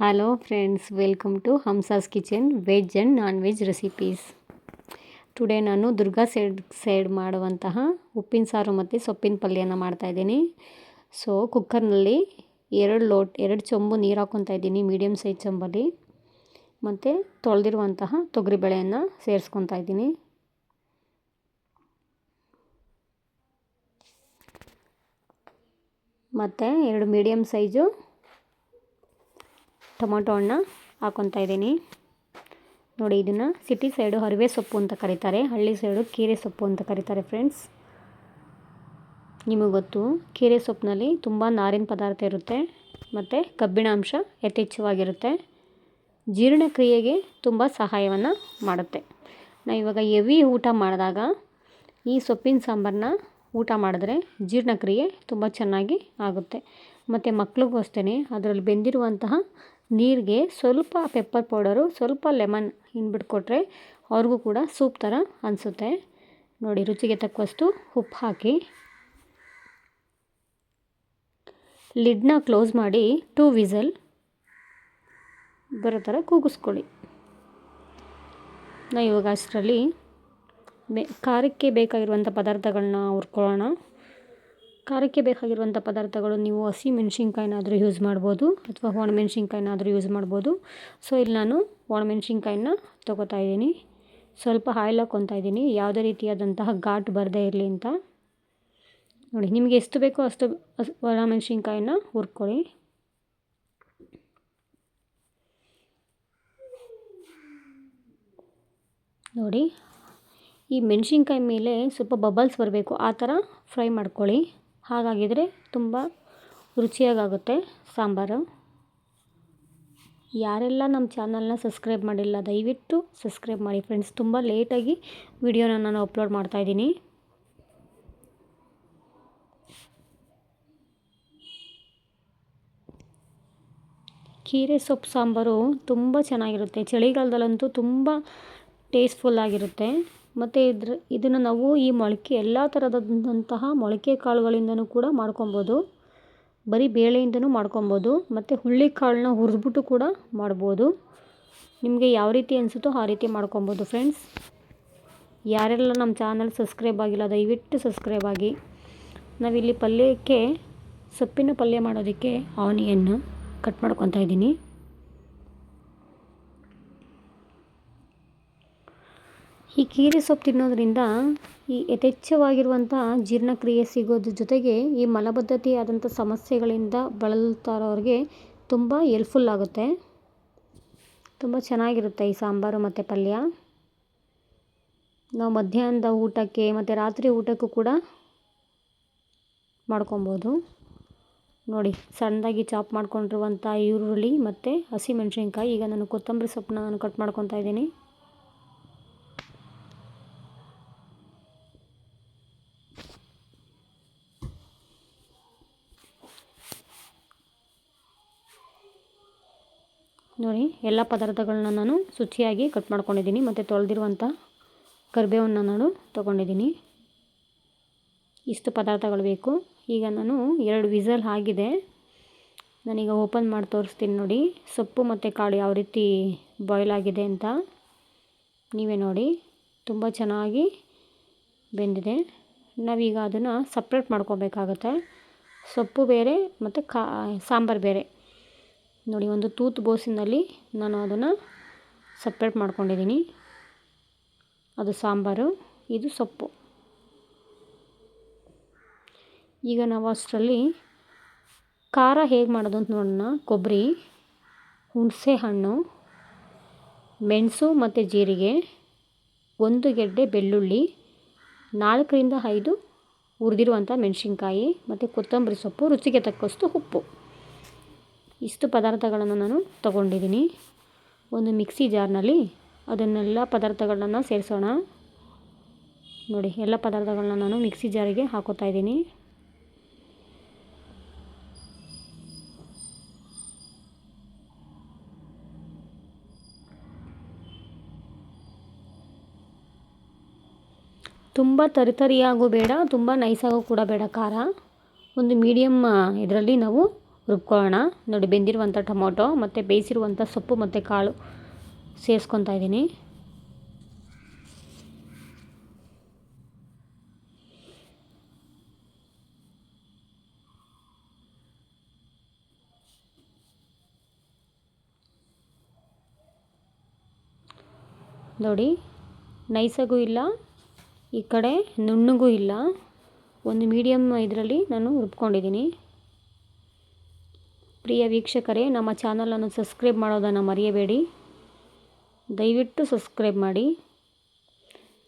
Hello friends, welcome to Hamsa's kitchen veg and non veg recipes. Today ನಾನು ದುರ್ಗಾ side ಮಾಡುವಂತಹ ಉಪ್ಪಿನ ಸಾರು ಮತ್ತು ಸೊಪ್ಪಿನ ಪಲ್ಯನ ಮಾಡ್ತಾಯಿದ್ದೀನಿ. ಸೊ ಕುಕ್ಕರ್ನಲ್ಲಿ 2 ಚೊಂಬು ನೀರು ಹಾಕ್ಕೊತಾ ಇದ್ದೀನಿ, ಮೀಡಿಯಮ್ ಸೈಜ್ ಚೊಂಬಲ್ಲಿ. ಮತ್ತು ತೊಳೆದಿರುವಂತಹ ತೊಗರಿಬೇಳೆಯನ್ನು ಸೇರಿಸ್ಕೊತಾ ಇದ್ದೀನಿ. ಮತ್ತು 2 ಮೀಡಿಯಮ್ ಸೈಜು ಟೊಮೊಟೊ ಹಣ್ಣ ಹಾಕ್ಕೊತಾ ಇದ್ದೀನಿ. ನೋಡಿ, ಇದನ್ನು ಸಿಟಿ ಸೈಡು ಹರಿವೆ ಸೊಪ್ಪು ಅಂತ ಕರೀತಾರೆ, ಹಳ್ಳಿ ಸೈಡು ಕೀರೆ ಸೊಪ್ಪು ಅಂತ ಕರೀತಾರೆ. ಫ್ರೆಂಡ್ಸ್, ನಿಮಗೆ ಗೊತ್ತು, ಕೀರೆ ಸೊಪ್ಪಿನಲ್ಲಿ ತುಂಬ ನಾರಿನ ಪದಾರ್ಥ ಇರುತ್ತೆ ಮತ್ತು ಕಬ್ಬಿಣಾಂಶ ಯಥೇಚ್ಛವಾಗಿರುತ್ತೆ. ಜೀರ್ಣಕ್ರಿಯೆಗೆ ತುಂಬ ಸಹಾಯವನ್ನು ಮಾಡುತ್ತೆ. ನಾವು ಇವಾಗ ಹೆವಿ ಊಟ ಮಾಡಿದಾಗ ಈ ಸೊಪ್ಪಿನ ಸಾಂಬಾರನ್ನ ಊಟ ಮಾಡಿದ್ರೆ ಜೀರ್ಣಕ್ರಿಯೆ ತುಂಬ ಚೆನ್ನಾಗಿ ಆಗುತ್ತೆ. ಮತ್ತು ಮಕ್ಳಿಗೂ ಅಷ್ಟೇ, ಅದರಲ್ಲಿ ಬೆಂದಿರುವಂತಹ ನೀರಿಗೆ ಸ್ವಲ್ಪ ಪೆಪ್ಪರ್ ಪೌಡರು, ಸ್ವಲ್ಪ ಲೆಮನ್ ಹಿಂಡ್ಬಿಟ್ಕೊಟ್ರೆ ಅವ್ರಿಗೂ ಕೂಡ ಸೂಪ್ ಥರ ಅನಿಸುತ್ತೆ. ನೋಡಿ, ರುಚಿಗೆ ತಕ್ಕಷ್ಟು ಉಪ್ಪು ಹಾಕಿ ಲಿಡ್ನ ಕ್ಲೋಸ್ ಮಾಡಿ 2 ವಿಸಲ್ ಬರೋ ಥರ ಕೂಗಿಸ್ಕೊಳ್ಳಿ. ನಾವು ಇವಾಗ ಅಷ್ಟರಲ್ಲಿ ಖಾರಕ್ಕೆ ಬೇಕಾಗಿರುವಂಥ ಪದಾರ್ಥಗಳನ್ನ ಹುರ್ಕೊಳ್ಳೋಣ. ಖಾರಕ್ಕೆ ಬೇಕಾಗಿರುವಂಥ ಪದಾರ್ಥಗಳು ನೀವು ಹಸಿ ಮೆಣಸಿನ್ಕಾಯಿನಾದರೂ ಯೂಸ್ ಮಾಡ್ಬೋದು ಅಥವಾ ಒಣಮೆಣ್ಸಿನ್ಕಾಯಿನಾದರೂ ಯೂಸ್ ಮಾಡ್ಬೋದು. ಸೊ ಇಲ್ಲಿ ನಾನು ಒಣಮೆಣ್ಸಿನ್ಕಾಯಿನ ತೊಗೋತಾ ಇದ್ದೀನಿ. ಸ್ವಲ್ಪ ಆಯಿಲ್ ಹಾಕ್ಕೊತಾ ಇದ್ದೀನಿ, ಯಾವುದೇ ರೀತಿಯಾದಂತಹ ಘಾಟ್ ಬರದೇ ಇರಲಿ ಅಂತ. ನೋಡಿ, ನಿಮಗೆ ಎಷ್ಟು ಬೇಕೋ ಅಷ್ಟು ಒಣಮೆಣ್ಸಿನ್ಕಾಯಿನ ಹುರ್ಕೊಳ್ಳಿ. ನೋಡಿ, ಈ ಮೆಣಸಿನ್ಕಾಯಿ ಮೇಲೆ ಸ್ವಲ್ಪ ಬಬಲ್ಸ್ ಬರಬೇಕು, ಆ ಥರ ಫ್ರೈ ಮಾಡ್ಕೊಳ್ಳಿ. ಹಾಗಾಗಿದ್ರೆ ತುಂಬ ರುಚಿಯಾಗುತ್ತೆ ಸಾಂಬಾರು. ಯಾರೆಲ್ಲ ನಮ್ಮ ಚಾನಲ್ನ ಸಬ್ಸ್ಕ್ರೈಬ್ ಮಾಡಿಲ್ಲ, ದಯವಿಟ್ಟು ಸಬ್ಸ್ಕ್ರೈಬ್ ಮಾಡಿ ಫ್ರೆಂಡ್ಸ್. ತುಂಬ ಲೇಟಾಗಿ ವಿಡಿಯೋನ ನಾನು ಅಪ್ಲೋಡ್ ಮಾಡ್ತಾಯಿದ್ದೀನಿ. ಕೀರೆ ಸೊಪ್ಪು ಸಾಂಬಾರು ತುಂಬ ಚೆನ್ನಾಗಿರುತ್ತೆ. ಚಳಿಗಾಲದಲ್ಲಂತೂ ತುಂಬ ಟೇಸ್ಟ್ಫುಲ್ಲಾಗಿರುತ್ತೆ. ಮತ್ತು ಇದನ್ನು ನಾವು ಈ ಮೊಳಕೆ ಎಲ್ಲ ಥರದಂತಹ ಮೊಳಕೆ ಕಾಳುಗಳಿಂದನೂ ಕೂಡ ಮಾಡ್ಕೊಬೋದು. ಬರೀ ಬೇಳೆಯಿಂದನೂ ಮಾಡ್ಕೊಬೋದು ಮತ್ತು ಹುಳ್ಳಿಕಾಳನ್ನ ಹುರಿದ್ಬಿಟ್ಟು ಕೂಡ ಮಾಡ್ಬೋದು. ನಿಮಗೆ ಯಾವ ರೀತಿ ಅನಿಸುತ್ತೋ ಆ ರೀತಿ ಮಾಡ್ಕೊಬೋದು ಫ್ರೆಂಡ್ಸ್. ಯಾರೆಲ್ಲ ನಮ್ಮ ಚಾನಲ್ ಸಬ್ಸ್ಕ್ರೈಬ್ ಆಗಿಲ್ಲ, ದಯವಿಟ್ಟು ಸಬ್ಸ್ಕ್ರೈಬ್ ಆಗಿ. ನಾವಿಲ್ಲಿ ಪಲ್ಯಕ್ಕೆ, ಸೊಪ್ಪಿನ ಪಲ್ಯ ಮಾಡೋದಕ್ಕೆ ಆನಿಯನ್ನು ಕಟ್ ಮಾಡ್ಕೊತಾ ಇದ್ದೀನಿ. ಈ ಕೀರೆ ಸೊಪ್ಪು ತಿನ್ನೋದ್ರಿಂದ ಈ ಯಥೇಚ್ಛವಾಗಿರುವಂಥ ಜೀರ್ಣಕ್ರಿಯೆ ಸಿಗೋದ್ರ ಜೊತೆಗೆ ಈ ಮಲಬದ್ಧತೆ ಆದಂಥ ಸಮಸ್ಯೆಗಳಿಂದ ಬಳಲ್ತಾ ಇರೋರಿಗೆ ತುಂಬ ಹೆಲ್ಪ್ಫುಲ್ ಆಗುತ್ತೆ. ತುಂಬ ಚೆನ್ನಾಗಿರುತ್ತೆ ಈ ಸಾಂಬಾರು ಮತ್ತು ಪಲ್ಯ. ನಾವು ಮಧ್ಯಾಹ್ನದ ಊಟಕ್ಕೆ ಮತ್ತು ರಾತ್ರಿ ಊಟಕ್ಕೂ ಕೂಡ ಮಾಡ್ಕೊಬೋದು. ನೋಡಿ, ಸಣ್ಣದಾಗಿ ಚಾಪ್ ಮಾಡ್ಕೊಂಡಿರುವಂಥ ಈರುಳ್ಳಿ ಮತ್ತು ಹಸಿಮೆಣ್ಸಿನ್ಕಾಯಿ. ಈಗ ನಾನು ಕೊತ್ತಂಬರಿ ಸೊಪ್ಪನ್ನ ನಾನು ಕಟ್ ಮಾಡ್ಕೊತಾ ಇದ್ದೀನಿ. ನೋಡಿ, ಎಲ್ಲ ಪದಾರ್ಥಗಳನ್ನ ನಾನು ಶುಚಿಯಾಗಿ ಕಟ್ ಮಾಡ್ಕೊಂಡಿದ್ದೀನಿ ಮತ್ತು ತೊಳೆದಿರುವಂಥ ಕರಿಬೇವನ್ನು ನಾನು ತೊಗೊಂಡಿದ್ದೀನಿ. ಇಷ್ಟು ಪದಾರ್ಥಗಳು ಬೇಕು. ಈಗ ನಾನು 2 ವಿಸಲ್ ಆಗಿದೆ. ನಾನೀಗ ಓಪನ್ ಮಾಡಿ ತೋರಿಸ್ತೀನಿ. ನೋಡಿ, ಸೊಪ್ಪು ಮತ್ತು ಕಾಳು ಯಾವ ರೀತಿ ಬಾಯ್ಲ್ ಆಗಿದೆ ಅಂತ ನೀವೇ ನೋಡಿ. ತುಂಬ ಚೆನ್ನಾಗಿ ಬೆಂದಿದೆ. ನಾವೀಗ ಅದನ್ನು ಸಪ್ರೇಟ್ ಮಾಡ್ಕೋಬೇಕಾಗತ್ತೆ. ಸೊಪ್ಪು ಬೇರೆ ಮತ್ತು ಸಾಂಬಾರು ಬೇರೆ. ನೋಡಿ, ಒಂದು ತೂತು ಬೋಸಿನಲ್ಲಿ ನಾನು ಅದನ್ನು ಸಪ್ರೇಟ್ ಮಾಡ್ಕೊಂಡಿದ್ದೀನಿ. ಅದು ಸಾಂಬಾರು, ಇದು ಸೊಪ್ಪು. ಈಗ ನಾವು ಅಷ್ಟರಲ್ಲಿ ಖಾರ ಹೇಗೆ ಮಾಡೋದು ಅಂತ ನೋಡೋಣ. ಕೊಬ್ಬರಿ, ಹುಣಸೆ ಹಣ್ಣು, ಮೆಣಸು ಮತ್ತು ಜೀರಿಗೆ, 1 ಗೆಡ್ಡೆ ಬೆಳ್ಳುಳ್ಳಿ, 4ರಿಂದ 5 ಹುರಿದಿರುವಂಥ ಮೆಣಸಿನ್ಕಾಯಿ ಮತ್ತು ಕೊತ್ತಂಬರಿ ಸೊಪ್ಪು, ರುಚಿಗೆ ತಕ್ಕಷ್ಟು ಉಪ್ಪು. ಇಷ್ಟು ಪದಾರ್ಥಗಳನ್ನು ನಾನು ತಗೊಂಡಿದ್ದೀನಿ. ಒಂದು ಮಿಕ್ಸಿ ಜಾರ್ನಲ್ಲಿ ಅದನ್ನೆಲ್ಲ ಪದಾರ್ಥಗಳನ್ನ ಸೇರಿಸೋಣ. ನೋಡಿ, ಎಲ್ಲ ಪದಾರ್ಥಗಳನ್ನ ನಾನು ಮಿಕ್ಸಿ ಜಾರಿಗೆ ಹಾಕೋತಾ ಇದ್ದೀನಿ. ತುಂಬ ತರಿತರಿಯಾಗೂ ಬೇಡ, ತುಂಬ ನೈಸಾಗೂ ಕೂಡ ಬೇಡ ಖಾರ. ಒಂದು ಮೀಡಿಯಮ್ ಇದರಲ್ಲಿ ನಾವು ರುಬ್ಕೊಳ್ಳೋಣ. ನೋಡಿ, ಬೆಂದಿರುವಂಥ ಟೊಮೊಟೊ ಮತ್ತು ಬೇಯಿಸಿರುವಂಥ ಸೊಪ್ಪು ಮತ್ತು ಕಾಳು ಸೇರಿಸ್ಕೊತಾ ಇದ್ದೀನಿ. ನೋಡಿ, ನೈಸಾಗೂ ಇಲ್ಲ, ಈ ಕಡೆ ನುಣ್ಣಗೂ ಇಲ್ಲ, ಒಂದು ಮೀಡಿಯಮ್ ಇದರಲ್ಲಿ ನಾನು ರುಬ್ಕೊಂಡಿದ್ದೀನಿ. ಪ್ರಿಯ ವೀಕ್ಷಕರೇ, ನಮ್ಮ ಚಾನಲನ್ನು ಸಬ್ಸ್ಕ್ರೈಬ್ ಮಾಡೋದನ್ನು ಮರೆಯಬೇಡಿ. ದಯವಿಟ್ಟು ಸಬ್ಸ್ಕ್ರೈಬ್ ಮಾಡಿ.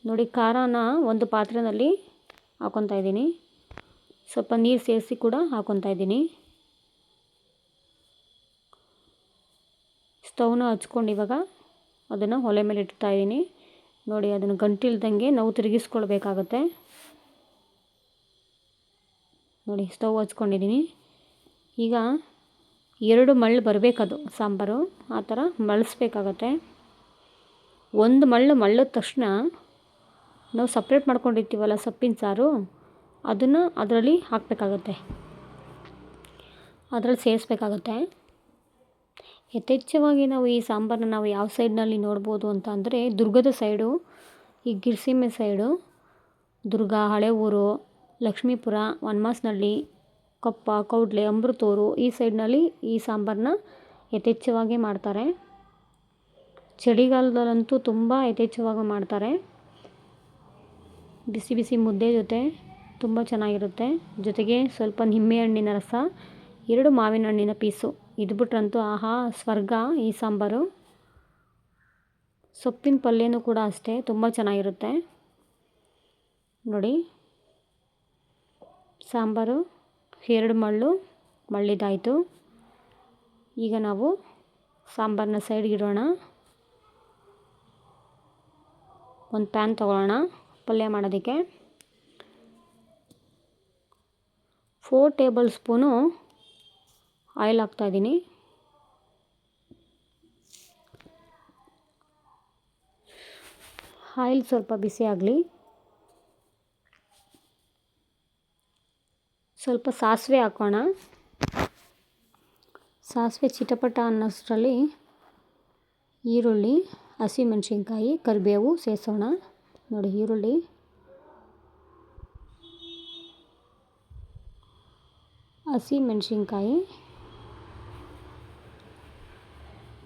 ನೋಡಿ, ಖಾರನ ಒಂದು ಪಾತ್ರೆಯಲ್ಲಿ ಹಾಕ್ಕೊತಾ ಇದ್ದೀನಿ. ಸ್ವಲ್ಪ ನೀರು ಸೇರಿಸಿ ಕೂಡ ಹಾಕ್ಕೊತಾ ಇದ್ದೀನಿ. ಸ್ಟವ್ನ ಹಚ್ಕೊಂಡು ಇವಾಗ ಅದನ್ನು ಒಲೆ ಮೇಲೆ ಇಡ್ತಾ ಇದ್ದೀನಿ. ನೋಡಿ, ಅದನ್ನು ಗಂಟಿಲ್ದಂಗೆ ನಾವು ತಿರುಗಿಸ್ಕೊಳ್ಬೇಕಾಗತ್ತೆ. ನೋಡಿ, ಸ್ಟವ್ ಹಚ್ಕೊಂಡಿದ್ದೀನಿ. ಈಗ 2 ಮಳ್ಳು ಬರಬೇಕದು ಸಾಂಬಾರು, ಆ ಥರ ಮಳ್ಳಿಸ್ಬೇಕಾಗತ್ತೆ. ಒಂದು ಮಳ್ಳಿದ ತಕ್ಷಣ ನಾವು ಸಪ್ರೇಟ್ ಮಾಡ್ಕೊಂಡಿರ್ತೀವಲ್ಲ ಸೊಪ್ಪಿನ ಸಾರು, ಅದನ್ನು ಅದರಲ್ಲಿ ಹಾಕಬೇಕಾಗತ್ತೆ, ಅದರಲ್ಲಿ ಸೇರಿಸ್ಬೇಕಾಗತ್ತೆ. ಯಥೇಚ್ಛವಾಗಿ ನಾವು ಈ ಸಾಂಬಾರನ್ನ ನಾವು ಯಾವ ಸೈಡ್ನಲ್ಲಿ ನೋಡ್ಬೋದು ಅಂತ ಅಂದರೆ, ದುರ್ಗದ ಸೈಡು, ಈ ಗಿರ್ಸಿಮೆ ಸೈಡು, ದುರ್ಗ, ಹಳೆ ಊರು, ಲಕ್ಷ್ಮೀಪುರ, ವನಮಾಸನಹಳ್ಳಿ, ಕೊಪ್ಪ, ಕೌಡ್ಲೆ, ಅಮೃತೂರು ಈ ಸೈಡ್ನಲ್ಲಿ ಈ ಸಾಂಬಾರನ್ನ ಯಥೇಚ್ಛವಾಗಿ ಮಾಡ್ತಾರೆ. ಚಳಿಗಾಲದಲ್ಲಂತೂ ತುಂಬ ಯಥೇಚ್ಛವಾಗಿ ಮಾಡ್ತಾರೆ. ಬಿಸಿ ಬಿಸಿ ಮುದ್ದೆ ಜೊತೆ ತುಂಬ ಚೆನ್ನಾಗಿರುತ್ತೆ. ಜೊತೆಗೆ ಸ್ವಲ್ಪ ನಿಂಬೆಹಣ್ಣಿನ ರಸ, 2 ಮಾವಿನ ಹಣ್ಣಿನ ಪೀಸು, ಇದು ಬಿಟ್ರಂತೂ ಆಹಾ ಸ್ವರ್ಗ ಈ ಸಾಂಬಾರು. ಸೊಪ್ಪಿನ ಪಲ್ಯನೂ ಕೂಡ ಅಷ್ಟೇ, ತುಂಬ ಚೆನ್ನಾಗಿರುತ್ತೆ. ನೋಡಿ, ಸಾಂಬಾರು 2 ಮಳ್ಳಿದಾಯಿತು. ಈಗ ನಾವು ಸಾಂಬಾರನ್ನ ಸೈಡ್ಗೆ ಇಡೋಣ. ಒಂದು ಪ್ಯಾನ್ ತೊಗೊಳ್ಳೋಣ ಪಲ್ಯ ಮಾಡೋದಕ್ಕೆ. 4 ಟೇಬಲ್ ಸ್ಪೂನು ಆಯಿಲ್ ಹಾಕ್ತಾಯಿದ್ದೀನಿ. ಆಯಿಲ್ ಸ್ವಲ್ಪ ಬಿಸಿ ಆಗಲಿ. ಸ್ವಲ್ಪ ಸಾಸಿವೆ ಹಾಕೋಣ. ಸಾಸಿವೆ ಚಿಟಪಟ ಅನ್ನೋಷ್ಟರಲ್ಲಿ ಈರುಳ್ಳಿ, ಹಸಿಮೆಣಸಿನ್ಕಾಯಿ, ಕರಿಬೇವು ಸೇರಿಸೋಣ. ನೋಡಿ, ಈರುಳ್ಳಿ, ಹಸಿಮೆಣಸಿನ್ಕಾಯಿ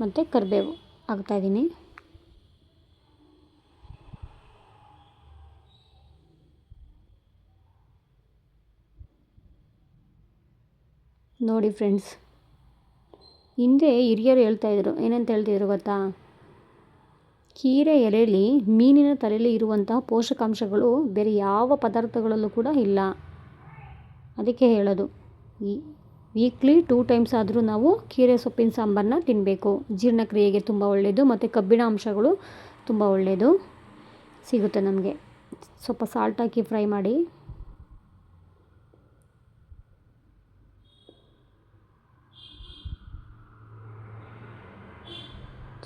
ಮತ್ತು ಕರಿಬೇವು ಹಾಕ್ತಾಯಿದ್ದೀನಿ. ನೋಡಿ ಫ್ರೆಂಡ್ಸ್, ಹಿಂದೆ ಹಿರಿಯರು ಹೇಳ್ತಾಯಿದ್ರು, ಏನಂತ ಹೇಳ್ತಿದ್ರು ಗೊತ್ತಾ? ಹೀರೆ ಎಲೆಯಲ್ಲಿ ಮೀನಿನ ತಲೆಯಲ್ಲಿ ಇರುವಂತಹ ಪೋಷಕಾಂಶಗಳು ಬೇರೆ ಯಾವ ಪದಾರ್ಥಗಳಲ್ಲೂ ಕೂಡ ಇಲ್ಲ. ಅದಕ್ಕೆ ಹೇಳೋದು, ವೀಕ್ಲಿ 2 ಟೈಮ್ಸ್ ಆದರೂ ನಾವು ಕೀರೆ ಸೊಪ್ಪಿನ ಸಾಂಬಾರನ್ನ ತಿನ್ನಬೇಕು. ಜೀರ್ಣಕ್ರಿಯೆಗೆ ತುಂಬ ಒಳ್ಳೆಯದು ಮತ್ತು ಕಬ್ಬಿಣ ಅಂಶಗಳು ತುಂಬ ಒಳ್ಳೆಯದು ಸಿಗುತ್ತೆ ನಮಗೆ. ಸ್ವಲ್ಪ ಸಾಲ್ಟ್ ಹಾಕಿ ಫ್ರೈ ಮಾಡಿ.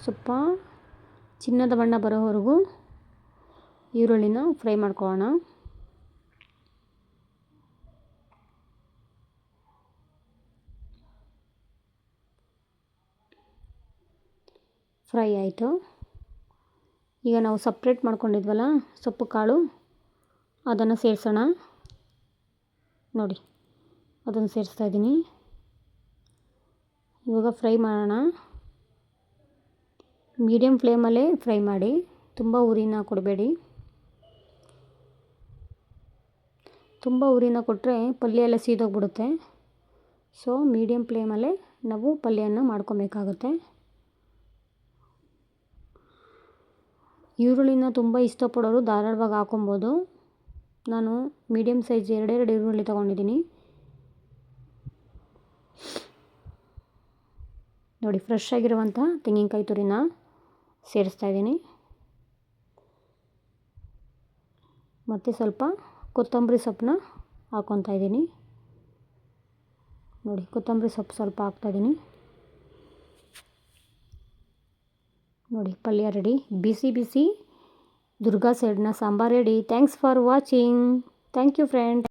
ಸ್ವಲ್ಪ ಚಿನ್ನದ ಬಣ್ಣ ಬರೋವರೆಗೂ ಈರುಳ್ಳಿನ ಫ್ರೈ ಮಾಡ್ಕೊಳ್ಳೋಣ. ಫ್ರೈ ಆಯಿತು. ಈಗ ನಾವು ಸಪ್ರೇಟ್ ಮಾಡ್ಕೊಂಡಿದ್ವಲ್ಲ ಸೊಪ್ಪು ಕಾಳು, ಅದನ್ನು ಸೇರಿಸೋಣ. ನೋಡಿ, ಅದನ್ನು ಸೇರಿಸ್ತಾ ಇದ್ದೀನಿ. ಇವಾಗ ಫ್ರೈ ಮಾಡೋಣ. ಮೀಡಿಯಮ್ ಫ್ಲೇಮಲ್ಲೇ ಫ್ರೈ ಮಾಡಿ, ತುಂಬ ಉರಿನ ಕೊಡಬೇಡಿ. ತುಂಬ ಉರಿನ ಕೊಟ್ಟರೆ ಪಲ್ಯ ಎಲ್ಲ ಸೀದೋಗ್ಬಿಡುತ್ತೆ. ಸೊ ಮೀಡಿಯಮ್ ಫ್ಲೇಮಲ್ಲೇ ನಾವು ಪಲ್ಯನ ಮಾಡ್ಕೊಬೇಕಾಗುತ್ತೆ. ಈರುಳ್ಳಿನ ತುಂಬ ಇಷ್ಟಪಡೋರು ಧಾರಾಳವಾಗಿ ಹಾಕೊಬೋದು. ನಾನು ಮೀಡಿಯಮ್ ಸೈಜ್ 2 ಈರುಳ್ಳಿ ತೊಗೊಂಡಿದ್ದೀನಿ. ನೋಡಿ, ಫ್ರೆಶ್ ಆಗಿರುವಂಥ ತೆಂಗಿನಕಾಯಿ ತುರಿನ ಸೇರಿಸ್ತಾ ಇದ್ದೀನಿ. ಮತ್ತು ಸ್ವಲ್ಪ ಕೊತ್ತಂಬರಿ ಸೊಪ್ಪನ್ನ ಹಾಕ್ಕೊತಾ ಇದ್ದೀನಿ. ನೋಡಿ, ಕೊತ್ತಂಬರಿ ಸೊಪ್ಪು ಸ್ವಲ್ಪ ಹಾಕ್ತಾಯಿದ್ದೀನಿ. ನೋಡಿ, ಪಲ್ಯ ರೆಡಿ. ಬಿಸಿ ಬಿಸಿ ದುರ್ಗಾ ಸೈಡ್ನ sambar ready. Thanks for watching. Thank you friend.